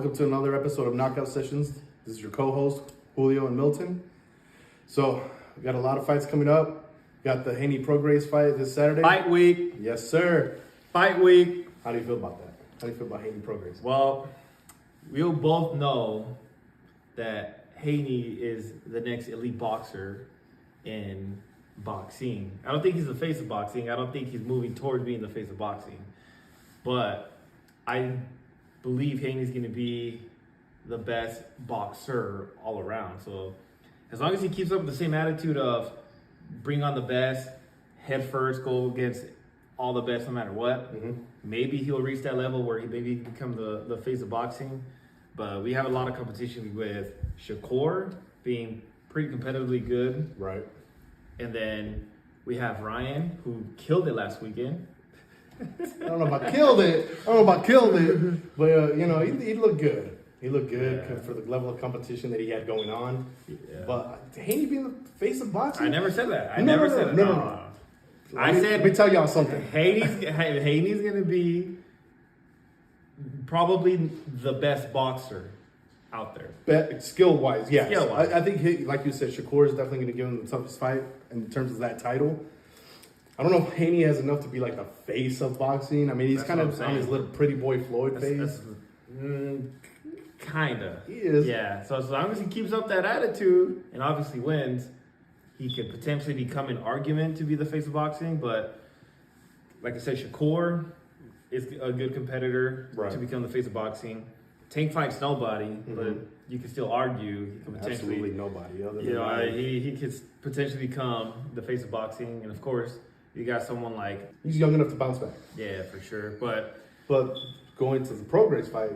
welcome to another episode of Knockout Sessions. This is your co-host, Julio and Milton. So, we got a lot of fights coming up. Got the Haney Prograis fight this Saturday. Fight week. Yes, sir. Fight week. How do you feel about that? How do you feel about Haney Prograis? Well, we'll both know that Haney is the next elite boxer in boxing. I don't think he's the face of boxing. I don't think he's moving towards being the face of boxing. But I believe Haney's going to be the best boxer all around. So as long as he keeps up with the same attitude of bring on the best, head first, go against all the best no matter what, maybe he'll reach that level where he maybe become the face of boxing. But we have a lot of competition with Shakur being pretty competitively good. Right. And then we have Ryan, who killed it last weekend. I don't know about killed it, but you know, he looked good. He looked good for the level of competition that he had going on. Yeah. But Haney being the face of boxing? I never said that. I never said that. No. Let me tell y'all something. Haney's going to be probably the best boxer out there. Skill-wise, yes. Skill-wise. I think, like you said, Shakur is definitely going to give him the toughest fight in terms of that title. I don't know if Haney has enough to be like the face of boxing. I mean, he's kind of on his little pretty boy Floyd phase. Kinda. He is. Yeah. So as long as he keeps up that attitude and obviously wins, he could potentially become an argument to be the face of boxing. But like I said, Shakur is a good competitor to become the face of boxing. Tank fights nobody, but you can still argue he can potentially absolutely nobody. Other than he could potentially become the face of boxing, and of course you got someone like he's young enough to bounce back. Yeah, for sure. But going to the Prograis fight,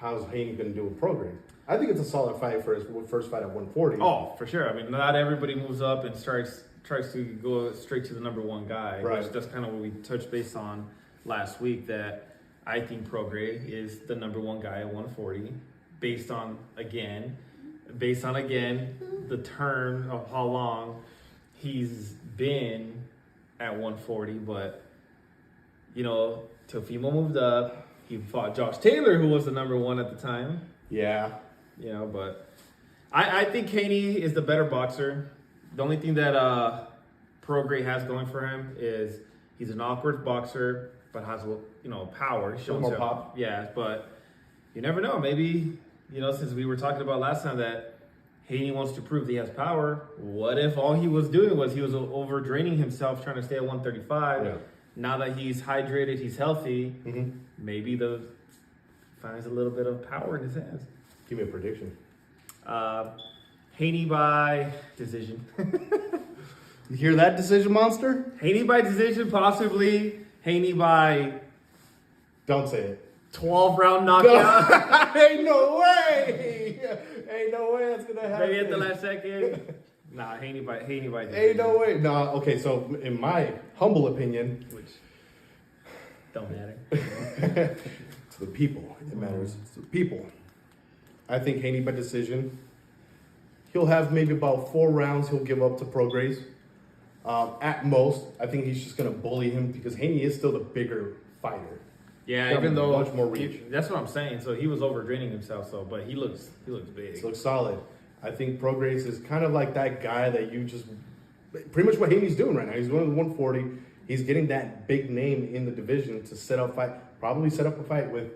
how's Haney going to do with Prograis? I think it's a solid fight for his first fight at 140. Oh, for sure. I mean, not everybody moves up and tries to go straight to the number one guy. Right. Which that's kind of what we touched base on last week. That I think Prograis is the number one guy at 140, based on again the term of how long he's been at 140. But you know, Teofimo moved up. He fought Josh Taylor, who was the number one at the time. Yeah. You know, but I think Haney is the better boxer. The only thing that Prograis has going for him is he's an awkward boxer, but has power. Shows more pop. Yeah, but you never know. Maybe, since we were talking about last time that Haney wants to prove that he has power, what if all he was doing was he was overdraining himself trying to stay at 135? Yeah. Now that he's hydrated, he's healthy, maybe finds a little bit of power in his hands. Give me a prediction. Haney by decision. You hear that, decision monster? Haney by decision, possibly. Haney by... Don't say it. 12-round knockout. Ain't no way. Ain't no way that's going to happen. Maybe at the last second. Nah, Haney by decision. Ain't no way. Nah, okay, so in my humble opinion... Which don't matter. To the people. It matters. It's the people. I think Haney by decision. He'll have maybe about 4 rounds he'll give up to Prograis. At most, I think he's just going to bully him because Haney is still the bigger fighter. Yeah, even though much more reach. That's what I'm saying. So he was overdraining himself. So, but he looks big. He looks solid. I think Prograis is kind of like that guy that you just pretty much what Haney's doing right now. He's going to 140. He's getting that big name in the division to set up a fight with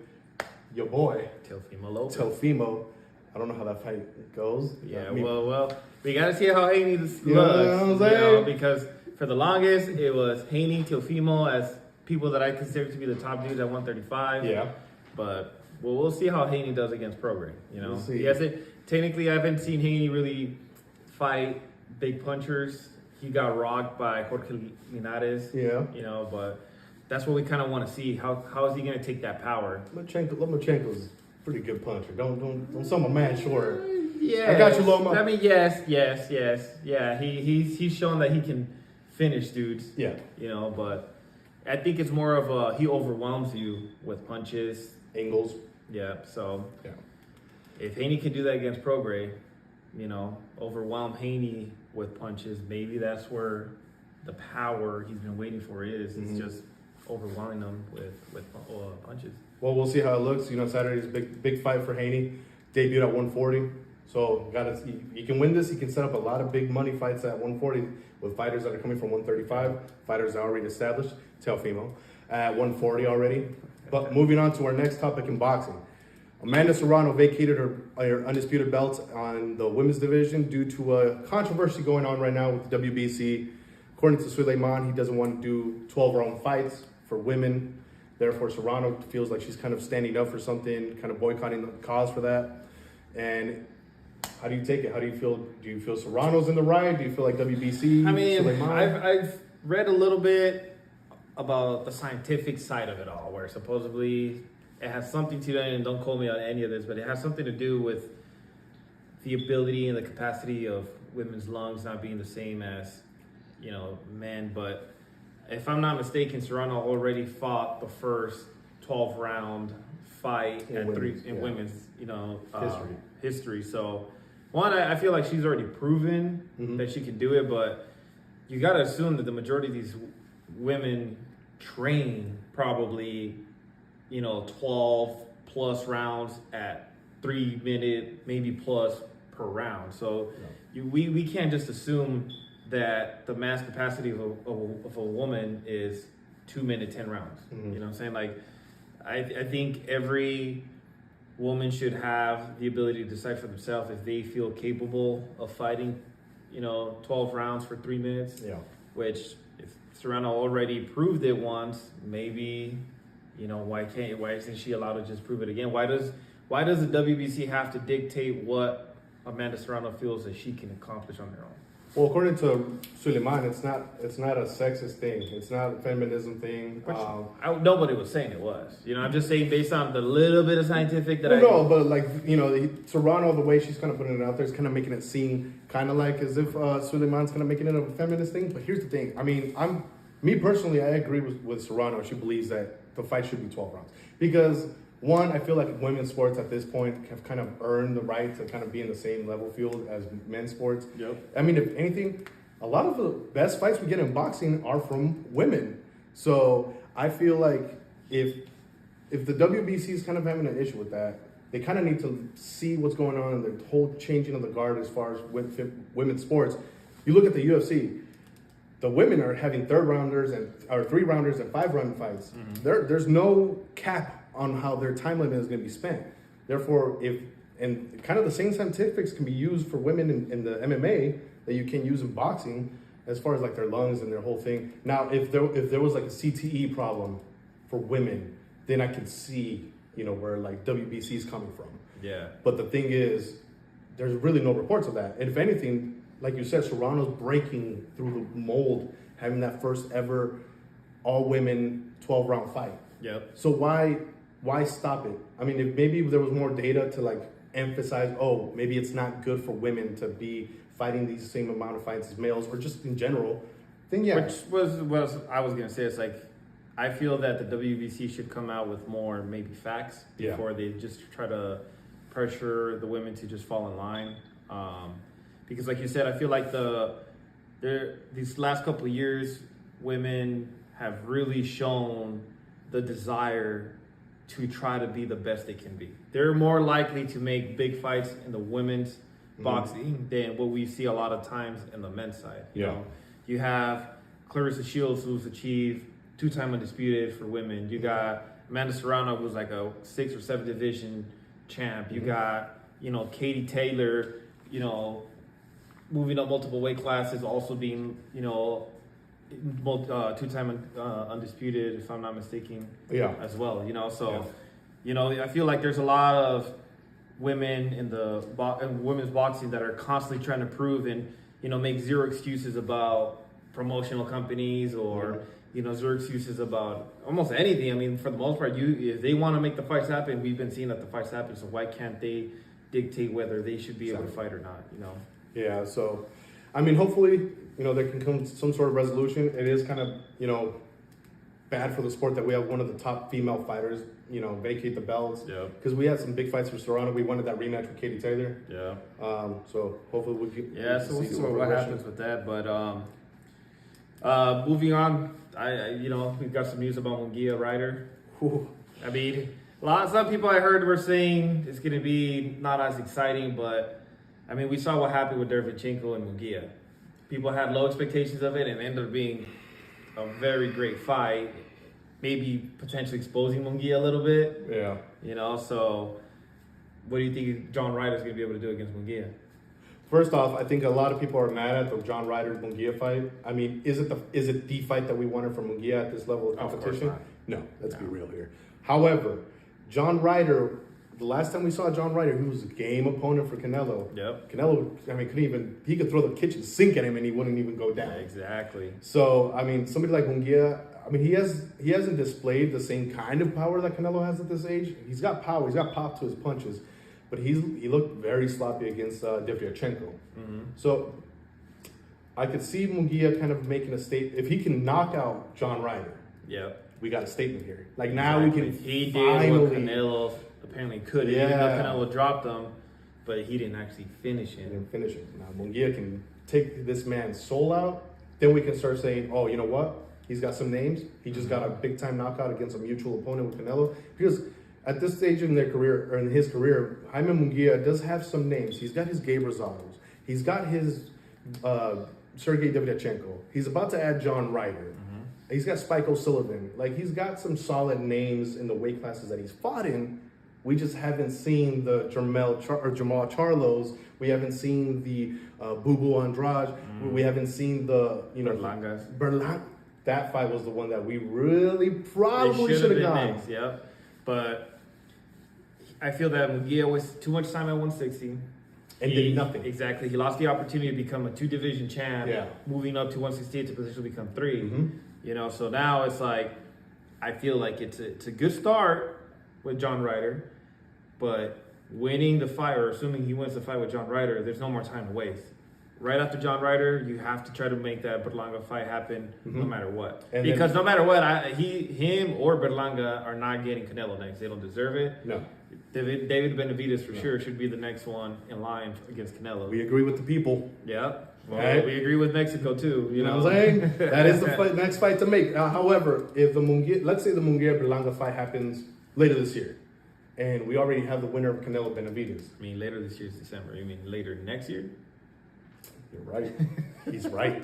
your boy Teofimo. I don't know how that fight goes. Yeah, well, we got to see how Haney looks. Because for the longest, it was Haney, Teofimo as people that I consider to be the top dudes at 135. Yeah. But we'll see how Haney does against Prograis. We'll see. He hasn't, technically, I haven't seen Haney really fight big punchers. He got rocked by Jorge Linares. Yeah. But that's what we kind of want to see. How is he going to take that power? Lomachenko's a pretty good puncher. Don't sell my man short. Yeah. I got you, Loma. I mean, yes. Yeah, he's shown that he can finish dudes. Yeah. But I think it's more of he overwhelms you with punches. Angles. Yeah, so yeah. If Haney can do that against Prograis, overwhelm Haney with punches, maybe that's where the power he's been waiting for is. It's just overwhelming them with punches. Well, we'll see how it looks. Saturday's big fight for Haney. Debuted at 140. So he can win this. He can set up a lot of big money fights at 140 with fighters that are coming from 135. Fighters that are already established, tail female, at 140 already. But moving on to our next topic in boxing. Amanda Serrano vacated her undisputed belts on the women's division due to a controversy going on right now with the WBC. According to Suleiman, he doesn't want to do 12-round fights for women. Therefore, Serrano feels like she's kind of standing up for something, kind of boycotting the cause for that. And how do you take it? How do you feel? Do you feel Serrano's in the right? Do you feel like WBC? I mean, Suleiman? I've read a little bit about the scientific side of it all, where supposedly it has something to do, and don't quote me on any of this, but it has something to do with the ability and the capacity of women's lungs not being the same as, men. But if I'm not mistaken, Serrano already fought the first 12-round fight in women's, history. So, one, I feel like she's already proven that she can do it, but you got to assume that the majority of these women train probably, 12 plus rounds at 3 minute, maybe plus per round. So we can't just assume that the mass capacity of a woman is 2 minute, 10 rounds. You know what I'm saying? Like, I think every woman should have the ability to decide for themselves if they feel capable of fighting, 12 rounds for 3 minutes. Yeah. Which, if Serrano already proved it once, maybe, why isn't she allowed to just prove it again? Why does the WBC have to dictate what Amanda Serrano feels that she can accomplish on her own? Well, according to Suleiman, it's not a sexist thing. It's not a feminism thing. Nobody was saying it was. I'm just saying based on the little bit of scientific that No, but Serrano, the way she's kind of putting it out there is kind of making it seem kind of like as if Suleiman's kind of making it a feminist thing. But here's the thing. I mean, me personally, I agree with Serrano. She believes that the fight should be 12 rounds because, one, I feel like women's sports at this point have kind of earned the right to kind of be in the same level field as men's sports. Yep. I mean, if anything, a lot of the best fights we get in boxing are from women. So I feel like if the WBC is kind of having an issue with that, they kind of need to see what's going on in the whole changing of the guard as far as women's sports. You look at the UFC. The women are having 3-rounders and 5-round fights. There's no cap on how their time limit is going to be spent. Therefore, and kind of the same scientifics can be used for women in the MMA that you can use in boxing, as far as like their lungs and their whole thing. Now, if there was like a CTE problem for women, then I could see where like WBC is coming from. Yeah. But the thing is, there's really no reports of that. And if anything, like you said, Serrano's breaking through the mold, having that first ever all-women 12-round fight. Yep. So why stop it? I mean, if maybe there was more data to like emphasize, maybe it's not good for women to be fighting these same amount of fights as males, or just in general, then yeah. Which was what I was gonna say. It's like, I feel that the WBC should come out with more maybe facts before they just try to pressure the women to just fall in line. Because like you said, I feel like these last couple of years, women have really shown the desire to try to be the best they can be. They're more likely to make big fights in the women's boxing than what we see a lot of times in the men's side. You have Clarissa Shields, who's achieved 2-time undisputed for women. You got Amanda Serrano, who's like a 6 or 7 division champ. You got, Katie Taylor, moving up multiple weight classes, also being, 2-time undisputed, if I'm not mistaken, as well. I feel like there's a lot of women in women's boxing that are constantly trying to prove and make zero excuses about promotional companies or zero excuses about almost anything. I mean, for the most part, if they want to make the fights happen, we've been seeing that the fights happen. So why can't they dictate whether they should be able to fight or not? Yeah. So, I mean, hopefully, there can come some sort of resolution. It is kind of, bad for the sport that we have one of the top female fighters, vacate the belts. Yeah. Because we had some big fights for Serrano. We wanted that rematch with Katie Taylor. Yeah. So hopefully we'll get. Yeah. So we'll see what happens with that. But moving on, we've got some news about Munguia Ryder. Whew. I mean, some people I heard were saying it's going to be not as exciting, but I mean, we saw what happened with Derevchenko and Munguia. People had low expectations of it, and it ended up being a very great fight. Maybe potentially exposing Munguia a little bit. Yeah. So what do you think John Ryder's going to be able to do against Munguia? First off, I think a lot of people are mad at the John Ryder Munguia fight. I mean, is it the fight that we wanted from Munguia at this level of competition? Of course not. No, let's be real here. However, John Ryder, the last time we saw John Ryder, he was a game opponent for Canelo. Yep. Canelo, I mean, he could throw the kitchen sink at him and he wouldn't even go down. Exactly. So, I mean, somebody like Munguia, I mean, he hasn't displayed the same kind of power that Canelo has at this age. He's got power, he's got pop to his punches, but he looked very sloppy against Derevchenko. Mm-hmm. So I could see Munguia kind of making a statement. If he can knock out John Ryder, Yep. we got a statement here. Like now we can He finally, did what Canelo apparently could. Yeah. Even though Canelo dropped him, but he didn't actually finish and him. then finish it. Now Munguia can take this man's soul out. Then we can start saying, oh, you know what? He's got some names. He just got a big time knockout against a mutual opponent with Canelo. Because at this stage in their career, or in his career, Jaime Munguia does have some names. He's got his Gabe Rosados. He's got his Sergey Derevchenko. He's about to add John Ryder. He's got Spike O'Sullivan. Like, he's got some solid names in the weight classes that he's fought in. We just haven't seen the Jamal Charlos. We haven't seen the Bubu Andrade. We haven't seen the, Berlangas. That fight was the one that we really probably should have gone. Next, yep. But I feel that Munguia was too much time at 160. And did nothing. Exactly. He lost the opportunity to become a 2-division champ, Yeah. moving up to 168 to potentially become 3. Mm-hmm. So now it's like, I feel like it's a good start with John Ryder, but winning the fight, or assuming he wins the fight with John Ryder, there's no more time to waste. Right after John Ryder, you have to try to make that Berlanga fight happen, no matter what. And because no matter what, him or Berlanga are not getting Canelo next. They don't deserve it. No. David Benavidez for sure should be the next one in line against Canelo. We agree with the people. Yeah. Well, Right. we agree with Mexico too. You know what I'm saying? That is the next fight to make. However, if let's say the Munguia Berlanga fight happens later this year, and we already have the winner of Canelo Benavidez. I mean, later this year's December. You mean later next year? You're right. He's right.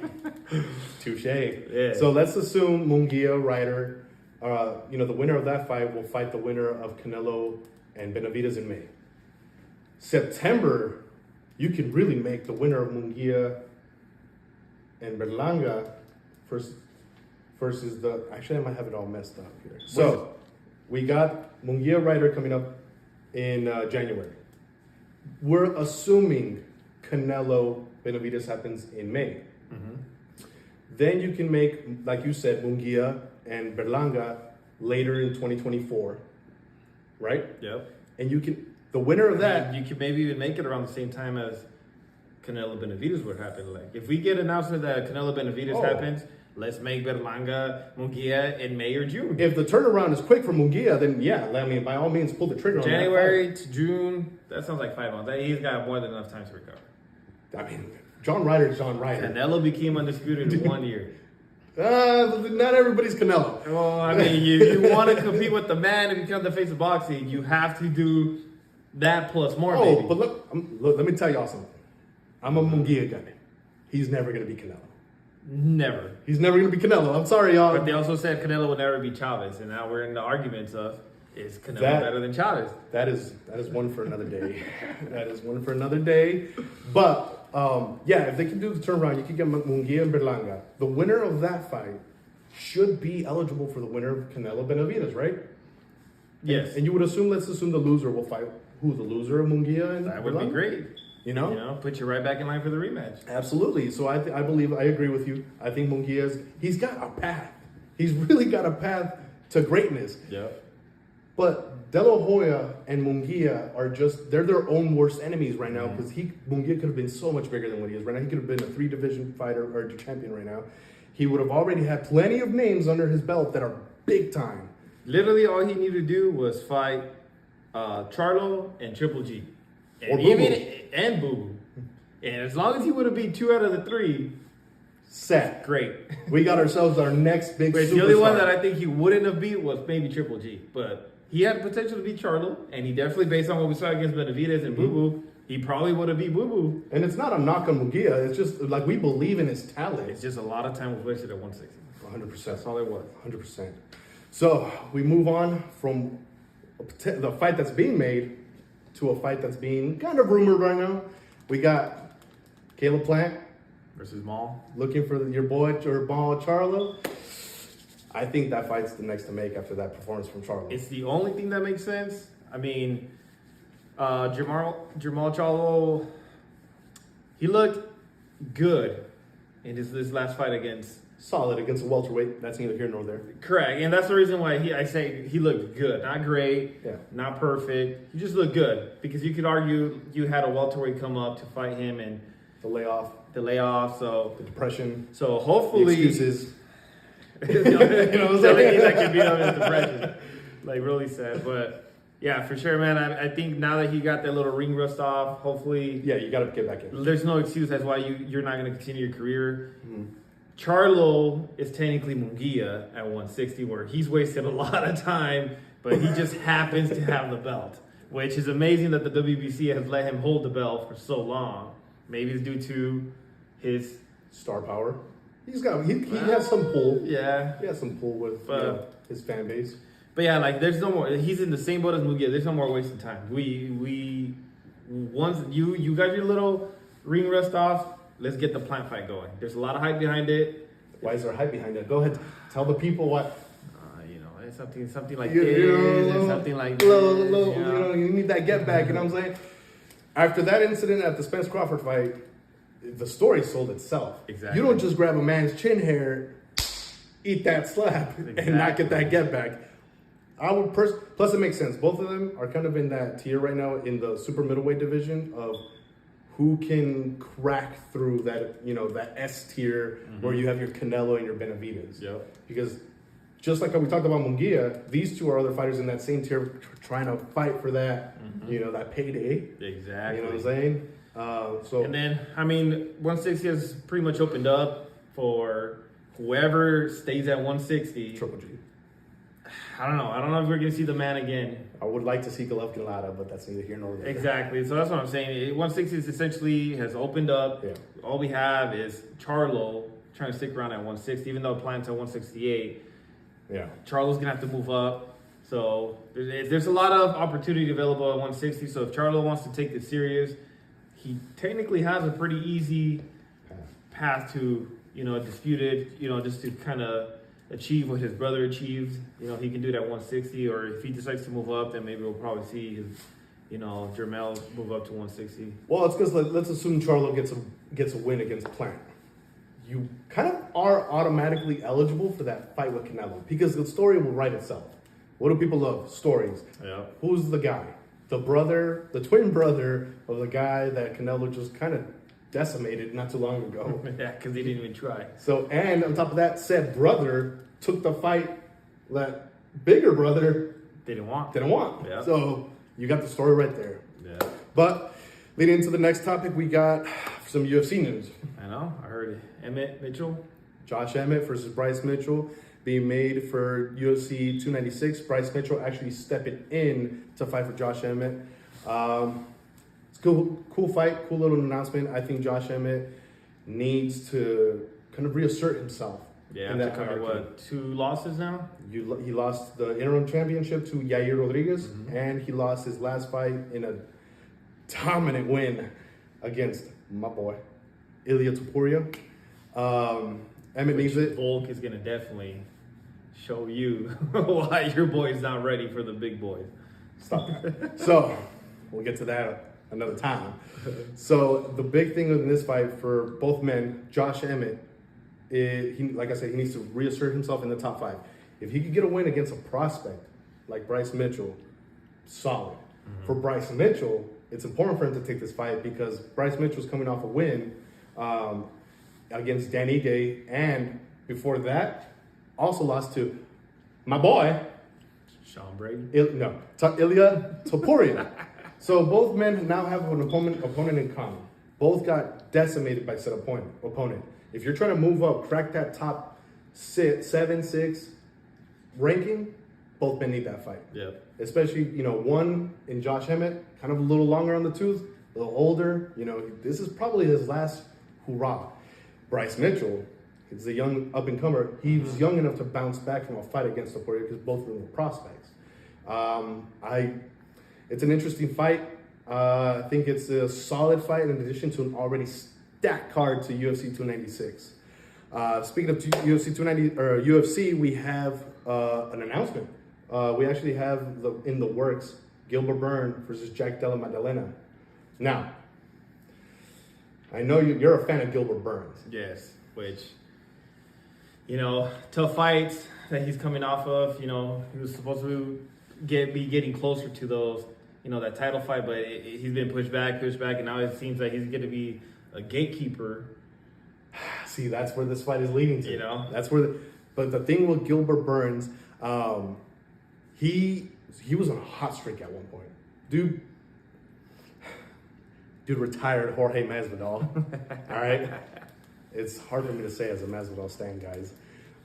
Touche. Yeah. So let's assume Munguia Ryder, the winner of that fight will fight the winner of Canelo and Benavidez in May. September, you can really make the winner of Munguia and Berlanga versus the. Actually, I might have it all messed up here. So we got Munguia Ryder coming up in January. We're assuming Canelo Benavidez happens in May. Then you can make, like you said, Munguia and Berlanga later in 2024, right? Yep. And the winner of that. You could maybe even make it around the same time as Canelo Benavidez would happen. Like, if we get an announcement that Canelo Benavidez happens, let's make Berlanga Munguia in May or June. If the turnaround is quick for Munguia, then yeah, I mean, by all means, pull the trigger on that. January to June, that sounds like 5 months. He's got more than enough time to recover. I mean, John Ryder is John Ryder. Canelo became undisputed in 1 year. Not everybody's Canelo. Well, I mean, you want to compete with the man and become the face of boxing, you have to do that plus more, baby. But look, let me tell y'all something. I'm a Munguia guy. He's never going to be Canelo. Never. He's never going to be Canelo. I'm sorry, y'all. But they also said Canelo would never be Chavez, and now we're in the arguments of, is Canelo better than Chavez? That is one for another day. That is one for another day. But, if they can do the turnaround, you can get Munguia and Berlanga. The winner of that fight should be eligible for the winner of Canelo Benavidez, right? Yes. And you would assume, let's assume the loser will fight who? The loser of Munguia and That would Berlanga? be great. You know? Put you right back in line for the rematch. Absolutely. So I agree with you. I think he's got a path. He's really got a path to greatness. Yeah. But De La Hoya and Munguia they're their own worst enemies right now because Munguia could have been so much bigger than what he is right now. He could have been a 3-division fighter or champion right now. He would have already had plenty of names under his belt that are big time. Literally, all he needed to do was fight Charlo and Triple G. And Or even and Boo Boo. And as long as he would have beat 2 out of the 3, set. Great. We got ourselves our next big Wait, superstar. the only one that I think he wouldn't have beat was maybe Triple G, but he had potential to beat Charlo, and he definitely, based on what we saw against Benavidez and Boo Boo, he probably would have beat Boo Boo. And it's not a knock on Munguia. It's just like we believe in his talent. It's just a lot of time was wasted at 160. 100%. That's all it was. 100%. So we move on from the fight that's being made to a fight that's being kind of rumored right now. We got Caleb Plant Versus Maul. looking for your boy or Maul Charlo. I think that fight's the next to make after that performance from Charlo. It's the only thing that makes sense. I mean, Jamal Charlo, he looked good in this last fight against. Solid against a welterweight. That's neither here nor there. Correct, and that's the reason why I say he looked good. Not great, Yeah. not perfect. He just looked good because you could argue you had a welterweight come up to fight him and The layoff, the layoff. So depression, so the hopefully, excuses. you know what I'm saying? That could beat up his depression, like really sad. But yeah, for sure, man. I think now that he got that little ring rust off, hopefully, Yeah, you got to get back in. there's no excuse as why you're not going to continue your career. Mm-hmm. Charlo is technically Munguia at 160, where he's wasted a lot of time, but he just happens to have the belt, which is amazing that the WBC has let him hold the belt for so long. Maybe it's due to his Star power. He has some pull. yeah. He has some pull with his fan base. But yeah, like there's no more. He's in the same boat as Munguia. There's no more wasting time. Once you got your little ring rust off, let's get the Plant fight going. There's a lot of hype behind it. Why is there hype behind it? Go ahead, tell the people what. It's something like You this, know, and something like this. You need that get back. You know what I'm saying? After that incident at the Spence Crawford fight, the story sold itself. Exactly. You don't just grab a man's chin hair, eat that slap, and not get that get back. I would plus it makes sense. Both of them are kind of in that tier right now in the super middleweight division of who can crack through that, that S tier where you have your Canelo and your Benavidez. Yep. Because just like how we talked about Munguia, these two are other fighters in that same tier trying to fight for that, that payday. Exactly. You know what I'm saying? And then, 160 has pretty much opened up for whoever stays at 160. Triple G. I don't know if we're going to see the man again. I would like to see Golovkin Lada, but that's neither here nor there. Exactly. So that's what I'm saying. 160 is essentially has opened up. Yeah. All we have is Charlo trying to stick around at 160, even though Plant's at 168. Yeah. Charlo's going to have to move up. So there's a lot of opportunity available at 160. So if Charlo wants to take this serious, he technically has a pretty easy path to, disputed, just to kind of achieve what his brother achieved. He can do that 160, or if he decides to move up, then maybe we'll probably see his, Jermel move up to 160. Well, it's because let's assume Charlo gets a win against Plant. You kind of are automatically eligible for that fight with Canelo because the story will write itself. What do people love? Stories. Yeah. Who's the guy? The twin brother of the guy that Canelo just kind of decimated not too long ago. Yeah, because he didn't even try. So, and on top of that, said brother took the fight that bigger brother Didn't want. Yeah. So you got the story right there. Yeah. But leading into the next topic, we got some UFC news. I know. I heard it. Emmett Mitchell. Josh Emmett versus Bryce Mitchell being made for UFC 296. Bryce Mitchell actually stepping in to fight for Josh Emmett. It's cool fight, cool little announcement. I think Josh Emmett needs to kind of reassert himself. Yeah, in that after hierarchy. what, 2 losses now? He lost the interim championship to Yair Rodriguez, and he lost his last fight in a dominant win against my boy, Ilya Topuria. Emmett needs it. Volk is going to definitely show you why your boy's not ready for the big boys. Stop that. So, we'll get to that another time. So, the big thing in this fight for both men, Josh Emmett, like I said, he needs to reassert himself in the top 5. If he could get a win against a prospect like Bryce Mitchell, solid. For Bryce Mitchell, it's important for him to take this fight because Bryce Mitchell's coming off a win against Dan Ige, and before that, also lost to my boy, Sean Brady? Ilya Topuria. So both men now have an opponent in common. Both got decimated by said opponent. If you're trying to move up, crack that top 7, 6 ranking, both men need that fight. Yeah. Especially, one in Josh Emmett, kind of a little longer on the tooth, a little older. This is probably his last hurrah. Bryce Mitchell, he's a young up-and-comer. He was young enough to bounce back from a fight against the Poirier because both of them were prospects. It's an interesting fight. I think it's a solid fight in addition to an already stacked card to UFC 296. Speaking of UFC, we have an announcement. We actually have in the works Gilbert Burns versus Jack Della Maddalena. Now, I know you're a fan of Gilbert Burns. Yes, which, tough fights that he's coming off of. He was supposed to be getting closer to those, that title fight, but he's been pushed back, and now it seems like he's going to be a gatekeeper. See, that's where this fight is leading to. That's where. But the thing with Gilbert Burns, he was on a hot streak at one point. Dude retired Jorge Masvidal. All right, it's hard for me to say as a Masvidal stan, guys.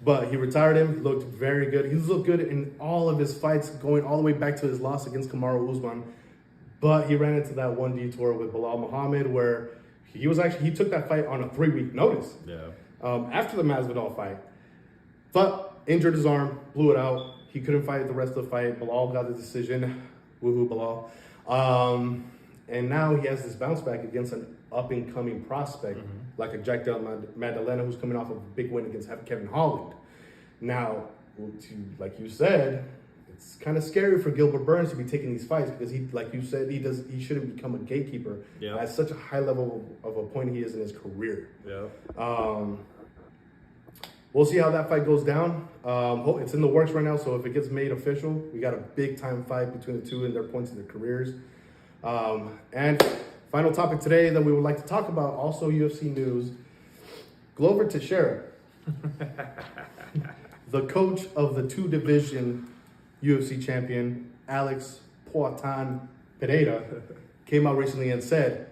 But he retired him, looked very good. He's looked good in all of his fights, going all the way back to his loss against Kamaru Usman. But he ran into that one detour with Bilal Muhammad where he took that fight on a 3-week notice. Yeah. After the Masvidal fight. But injured his arm, blew it out. He couldn't fight the rest of the fight. Bilal got the decision. Woohoo, Bilal. And now he has this bounce back against an up-and-coming prospect like a Jack Della Maddalena who's coming off of a big win against Kevin Holland. Now, like you said, it's kind of scary for Gilbert Burns to be taking these fights because he shouldn't become a gatekeeper at such a high level of a point he is in his career. Yeah. We'll see how that fight goes down. It's in the works right now, so if it gets made official, we got a big-time fight between the two and their points in their careers. And final topic today that we would like to talk about, also UFC news, Glover Teixeira, the coach of the 2-division UFC champion, Alex Poatan Pereira, came out recently and said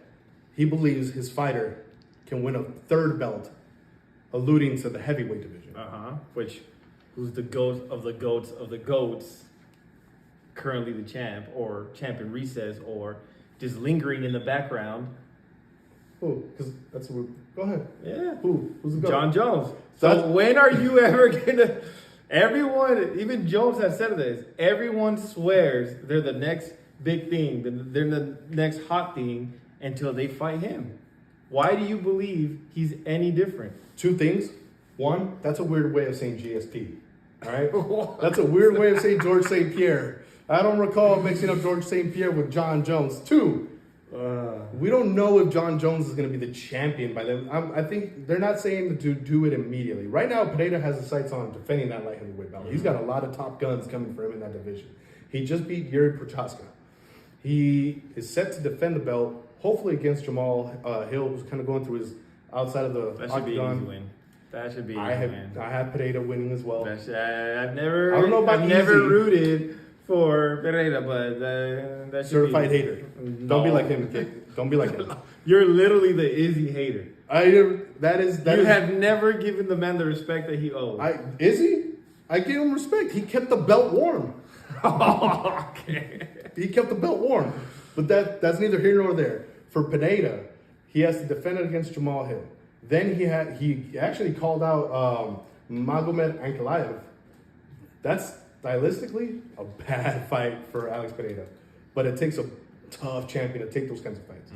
he believes his fighter can win a 3rd belt, alluding to the heavyweight division. Who's the goat of the goats of the goats, currently the champ, or champ in recess, or just lingering in the background. Who? Because that's what go ahead. Yeah. Who's the goat? John Jones. So when are you ever gonna? Everyone, even Jones has said this. Everyone swears they're the next big thing. They're the next hot thing until they fight him. Why do you believe he's any different? 2 things. 1, that's a weird way of saying GSP. All right? That's a weird way of saying George St. Pierre. I don't recall mixing up George St. Pierre with John Jones. 2, we don't know if John Jones is going to be the champion by then. I think they're not saying to do it immediately. Right now, Pereira has the sights on defending that light heavyweight belt. He's got a lot of top guns coming for him in that division. He just beat Yuri Prochaska. He is set to defend the belt, hopefully against Jamal Hill, who's kind of going through his outside of the That should be an easy win. That should be an easy win. I have Pereira winning as well. I've never rooted for Pereira, but that should certified be hater. No. Don't be like him, kid. Don't be like him. You're literally the Izzy hater. You have never given the man the respect that he owes. Izzy? I gave him respect. He kept the belt warm. Okay. He kept the belt warm. But that's neither here nor there. For Pereira, he has to defend it against Jamal Hill. Then he actually called out Magomed Ankalaev. That's stylistically a bad fight for Alex Pereira. But it takes a tough champion to take those kinds of fights.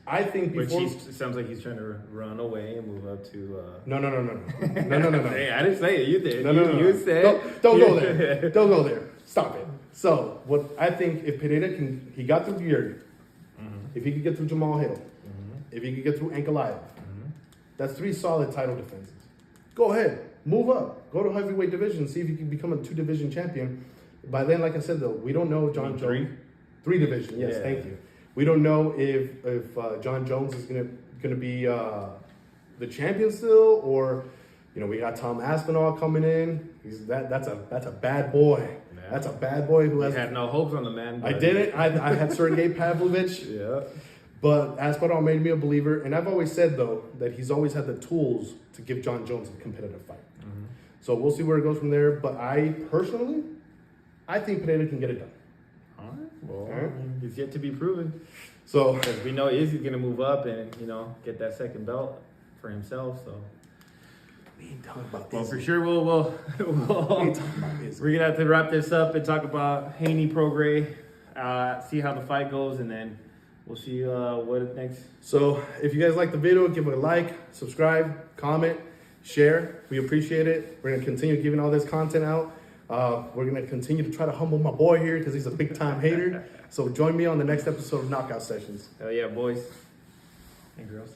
I think before... It sounds like he's trying to run away and move up to... No. Hey, I didn't say it. You did. No. You said... Don't go there. Don't go there. Stop it. So, what I think, if Pereira he got through Yuri, if he could get through Jamal Hill, if he could get through Ankalaev, that's 3 solid title defenses. Go ahead. Move up. Go to heavyweight division. See if you can become a 2-division champion. By then, like I said, though, we don't know John Jones. 3 division. Yes, thank you. We don't know if John Jones is gonna be the champion still, or we got Tom Aspinall coming in. That's a bad boy. Yeah. That's a bad boy who has had no hopes on the man. I didn't. I had Sergey Pavlovich. Yeah. But Aspinall made me a believer, and I've always said though that he's always had the tools to give John Jones a competitive fight. So we'll see where it goes from there. But I personally, I think Pereira can get it done. All right. Well, All right. it's yet to be proven. So Because we know Izzy's going to move up and, get that second belt for himself. So, we ain't talking about well, this. for sure, we're going to have to wrap this up and talk about Haney Prograis, see how the fight goes, and then we'll see what next. So if you guys like the video, give it a like, subscribe, comment, share. We appreciate it. We're gonna continue giving all this content out. We're gonna continue to try to humble my boy here because he's a big time hater. So join me on the next episode of Knockout Sessions. Hell yeah, boys and girls.